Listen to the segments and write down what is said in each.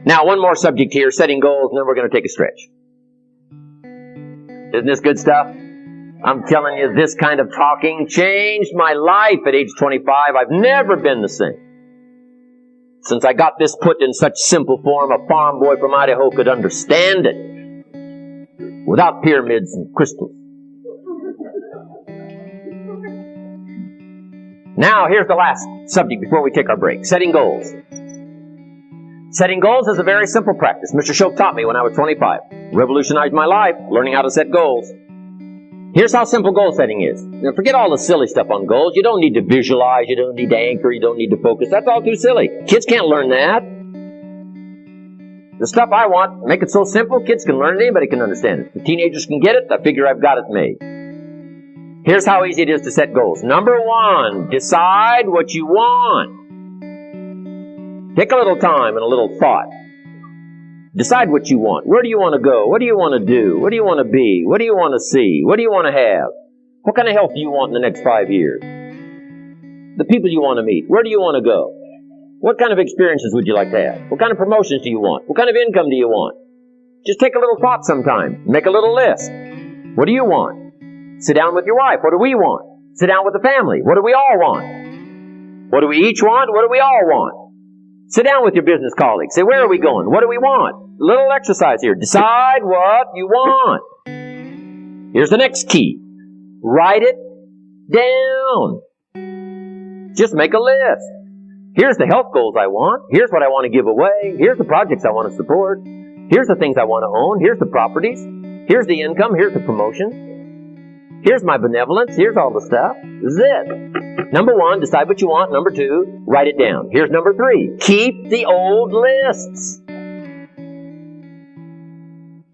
Now, one more subject here, setting goals, and then we're going to take a stretch. Isn't this good stuff? I'm telling you, this kind of talking changed my life at age 25. I've never been the same. Since I got this put in such simple form, a farm boy from Idaho could understand it without pyramids and crystals. Now, here's the last subject before we take our break. Setting goals. Setting goals is a very simple practice. Mr.Shroaff taught me when I was 25. Revolutionized my life, learning how to set goals. Here's how simple goal setting is. Now, forget all the silly stuff on goals. You don't need to visualize. You don't need to anchor. You don't need to focus. That's all too silly. Kids can't learn that. The stuff I want, make it so simple, kids can learn it. Anybody can understand it. The teenagers can get it. I figure I've got it made. Here's how easy it is to set goals. Number one, decide what you want. Take a little time and a little thought. Decide what you want. Where do you want to go? What do you want to do? What do you want to be? What do you want to see? What do you want to have? What kind of health do you want in the next 5 years? The people you want to meet. Where do you want to go? What kind of experiences would you like to have? What kind of promotions do you want? What kind of income do you want? Just take a little thought sometime. Make a little list. What do you want? Sit down with your wife. What do we want? Sit down with the family. What do we all want? What do we each want? What do we all want? Sit down with your business colleagues. Say, where are we going? What do we want? A little exercise here. Decide what you want. Here's the next key. Write it down. Just make a list. Here's the health goals I want. Here's what I want to give away. Here's the projects I want to support. Here's the things I want to own. Here's the properties. Here's the income. Here's the promotion. Here's my benevolence. Here's all the stuff. This is it. Number one, decide what you want. Number two, write it down. Here's number three. Keep the old lists.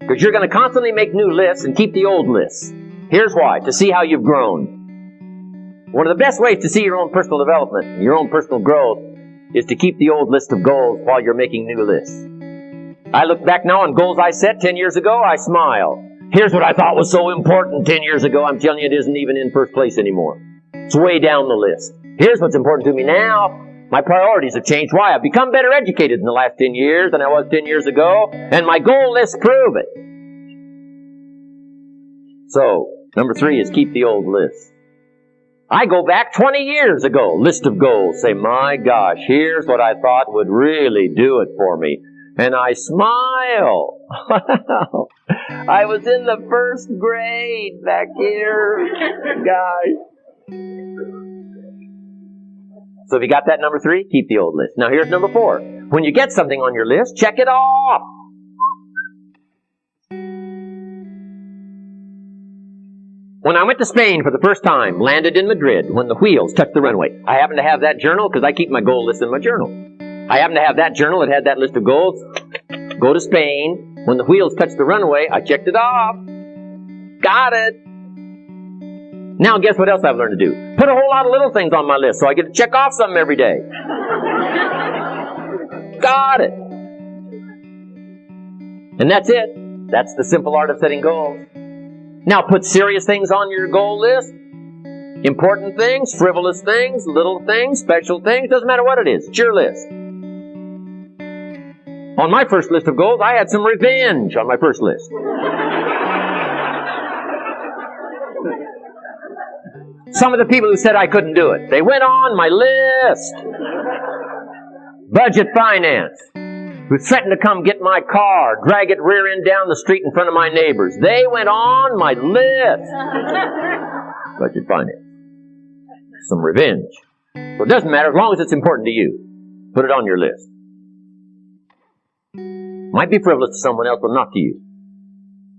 Because you're going to constantly make new lists and keep the old lists. Here's why. To see how you've grown. One of the best ways to see your own personal development and your own personal growth is to keep the old list of goals while you're making new lists. I look back now on goals I set 10 years ago, I smile. Here's what I thought was so important 10 years ago. I'm telling you, it isn't even in first place anymore. It's way down the list. Here's what's important to me now. My priorities have changed. Why? I've become better educated in the last 10 years than I was 10 years ago, and my goal lists prove it. So, number three is keep the old list. I go back 20 years ago, list of goals. Say, my gosh, here's what I thought would really do it for me. And I smile. I was in the first grade back here, guys. So if you got that number three, keep the old list. Now here's number four. When you get something on your list, check it off. When I went to Spain for the first time, landed in Madrid, when the wheels touched the runway. I happen to have that journal because I keep my goal list in my journal. I happen to have that journal that had that list of goals. Go to Spain. When the wheels touched the runway, I checked it off. Got it. Now guess what else I've learned to do? Put a whole lot of little things on my list so I get to check off something every day. Got it. And that's it. That's the simple art of setting goals. Now put serious things on your goal list. Important things, frivolous things, little things, special things. Doesn't matter what it is. It's your list. On my first list of goals, I had some revenge on my first list. Some of the people who said I couldn't do it, they went on my list. Budget finance, who threatened to come get my car, drag it rear end down the street in front of my neighbors. They went on my list. Budget finance. Some revenge. So it doesn't matter as long as it's important to you. Put it on your list. Might be frivolous to someone else, but not to you.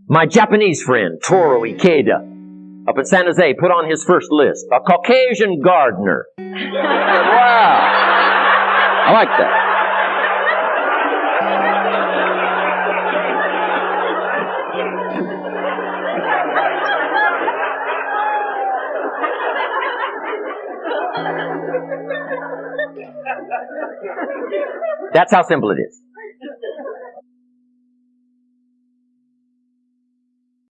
My Japanese friend, Toru Ikeda, up in San Jose, put on his first list, a Caucasian gardener. Wow. I like that. That's how simple it is.